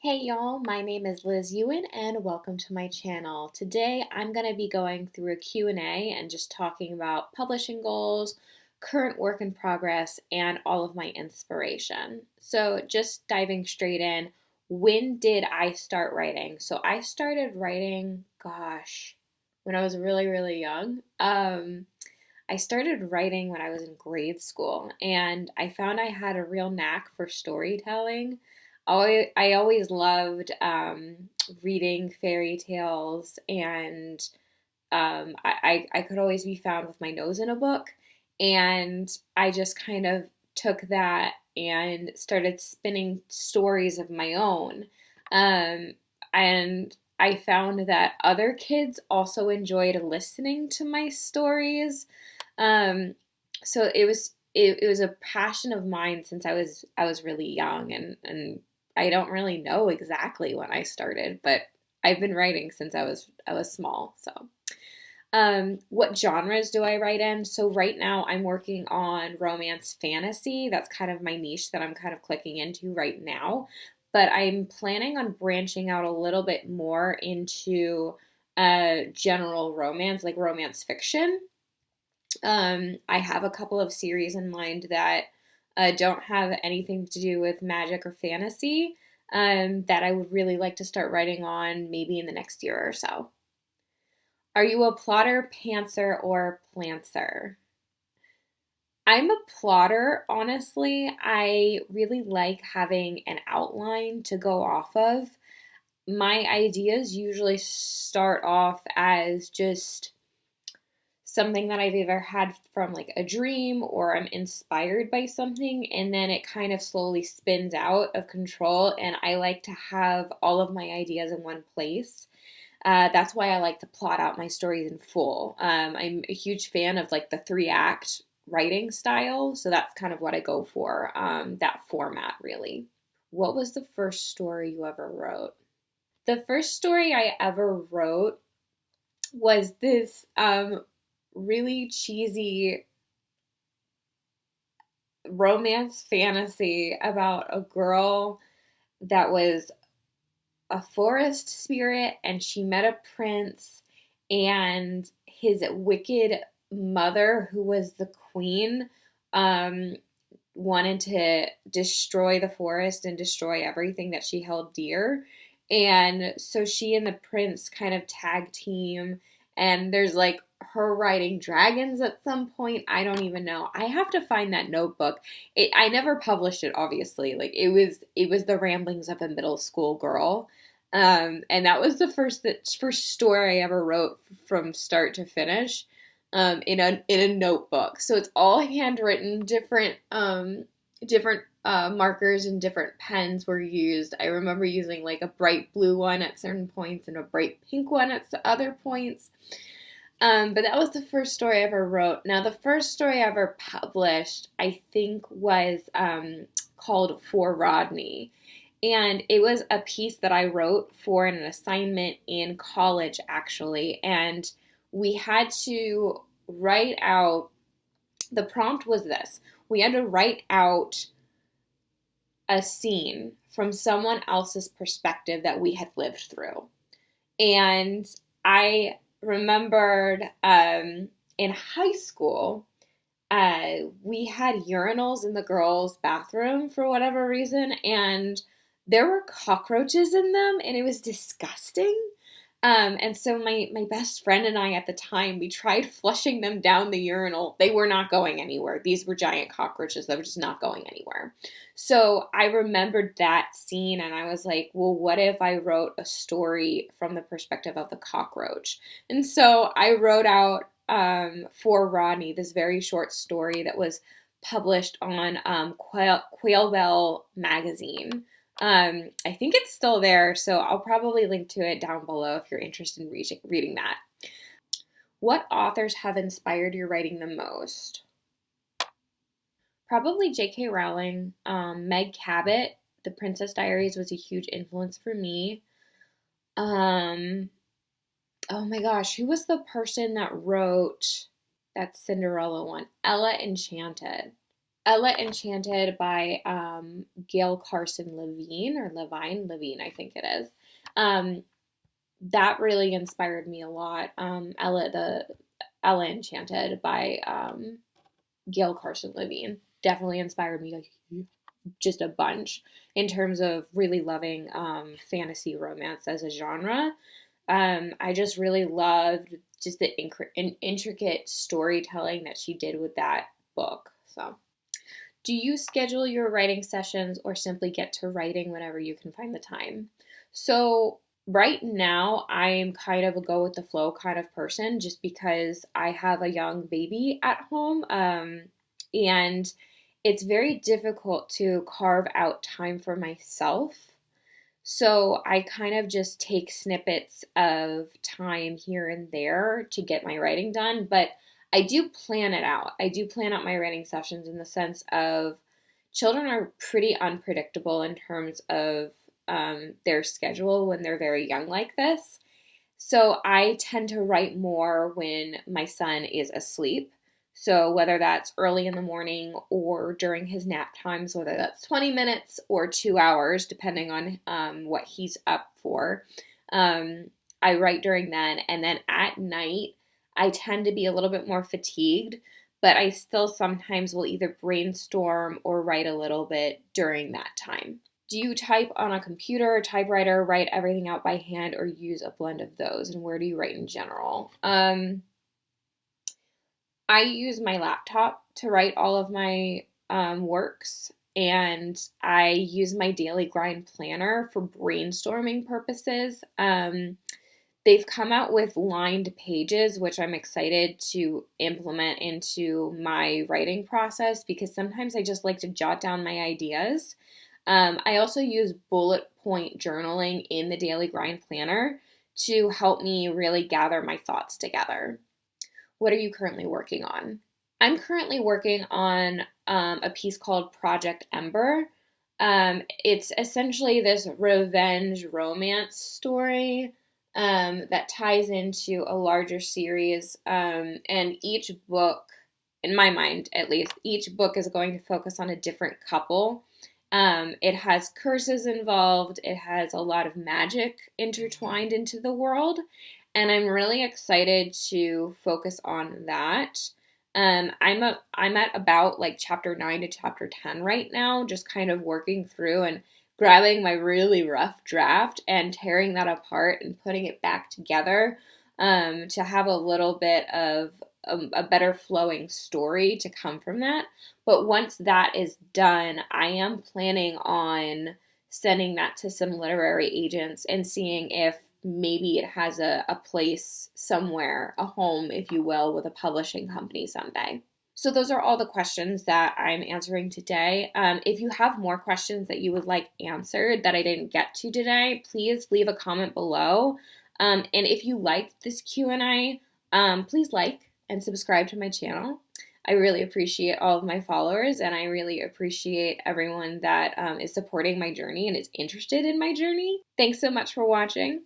Hey y'all, my name is Liz Ewan and welcome to my channel. Today I'm going to be going through a Q&A and just talking about publishing goals, current work in progress, and all of my inspiration. So just diving straight in, when did I start writing? So I started writing, when I was really, really young. I started writing when I was in grade school, and I found I had a real knack for storytelling. I always loved reading fairy tales, and I could always be found with my nose in a book. And I just kind of took that and started spinning stories of my own. Um, and I found that other kids also enjoyed listening to my stories. Um, so it was a passion of mine since I was really young, and I don't really know exactly when I started, but I've been writing since I was small. So, what genres do I write in? So right now I'm working on romance fantasy. That's kind of my niche that I'm kind of clicking into right now. But I'm planning on branching out a little bit more into general romance, like romance fiction. I have a couple of series in mind that don't have anything to do with magic or fantasy, that I would really like to start writing on maybe in the next year or so. Are you a plotter, pantser, or plantser? I'm a plotter, honestly. I really like having an outline to go off of. My ideas usually start off as just something that I've either had from like a dream or I'm inspired by something, and then it kind of slowly spins out of control. And I like to have all of my ideas in one place. That's why I like to plot out my stories in full. I'm a huge fan of like the three act writing style, so that's kind of what I go for, that format really. What was the first story you ever wrote? The first story I ever wrote was this really cheesy romance fantasy about a girl that was a forest spirit, and she met a prince, and his wicked mother, who was the queen, um, wanted to destroy the forest and destroy everything that she held dear. And so she and the prince kind of tag team, and there's like her riding dragons at some point. I don't even know. I have to find that notebook. I never published it, obviously. Like it was the ramblings of a middle school girl. And that was the first story I ever wrote from start to finish, in a notebook. So it's all handwritten. Different markers and different pens were used. I remember using like a bright blue one at certain points and a bright pink one at other points. But that was the first story I ever wrote. Now, the first story I ever published, I think, was called For Rodney. And it was a piece that I wrote for an assignment in college, actually. And we had to write out, the prompt was this: we had to write out a scene from someone else's perspective that we had lived through. And I remembered, in high school, we had urinals in the girls' bathroom for whatever reason, and there were cockroaches in them, and it was disgusting. And so my best friend and I at the time, we tried flushing them down the urinal. They were not going anywhere. These were giant cockroaches that were just not going anywhere. So I remembered that scene, and I was like, well, what if I wrote a story from the perspective of the cockroach? And so I wrote out, for Rodney, this very short story that was published on Quail Bell magazine. I think it's still there, so I'll probably link to it down below if you're interested in reading that. What authors have inspired your writing the most? Probably J.K. Rowling. Meg Cabot, The Princess Diaries was a huge influence for me. Um, oh my gosh, who was the person that wrote that Cinderella one? Ella Enchanted. Ella Enchanted by Gail Carson Levine, or Levine, Levine, I think it is. Um, that really inspired me a lot. Ella Enchanted by Gail Carson Levine definitely inspired me like just a bunch in terms of really loving fantasy romance as a genre. I just really loved just the intricate storytelling that she did with that book. So, do you schedule your writing sessions or simply get to writing whenever you can find the time? So, right now, I'm kind of a go with the flow kind of person just because I have a young baby at home. And it's very difficult to carve out time for myself. So I kind of just take snippets of time here and there to get my writing done, but I do plan it out. I do plan out my writing sessions in the sense of children are pretty unpredictable in terms of their schedule when they're very young like this. So I tend to write more when my son is asleep. So whether that's early in the morning or during his nap times, whether that's 20 minutes or 2 hours, depending on what he's up for, I write during then. And then at night, I tend to be a little bit more fatigued, but I still sometimes will either brainstorm or write a little bit during that time. Do you type on a computer, typewriter, write everything out by hand, or use a blend of those? And where do you write in general? I use my laptop to write all of my works, and I use my daily grind planner for brainstorming purposes. They've come out with lined pages, which I'm excited to implement into my writing process because sometimes I just like to jot down my ideas. I also use bullet point journaling in the daily grind planner to help me really gather my thoughts together. What are you currently working on? I'm currently working on a piece called Project Ember. It's essentially this revenge romance story that ties into a larger series. And each book, in my mind at least, each book is going to focus on a different couple. It has curses involved, it has a lot of magic intertwined into the world, and I'm really excited to focus on that. I'm at about like chapter 9 to chapter 10 right now, just kind of working through and grabbing my really rough draft and tearing that apart and putting it back together to have a little bit of a better flowing story to come from that. But once that is done, I am planning on sending that to some literary agents and seeing if maybe it has a place somewhere, a home, if you will, with a publishing company someday. So, those are all the questions that I'm answering today. If you have more questions that you would like answered that I didn't get to today, please leave a comment below. And if you liked this Q&A, please like and subscribe to my channel. I really appreciate all of my followers, and I really appreciate everyone that is supporting my journey and is interested in my journey. Thanks so much for watching.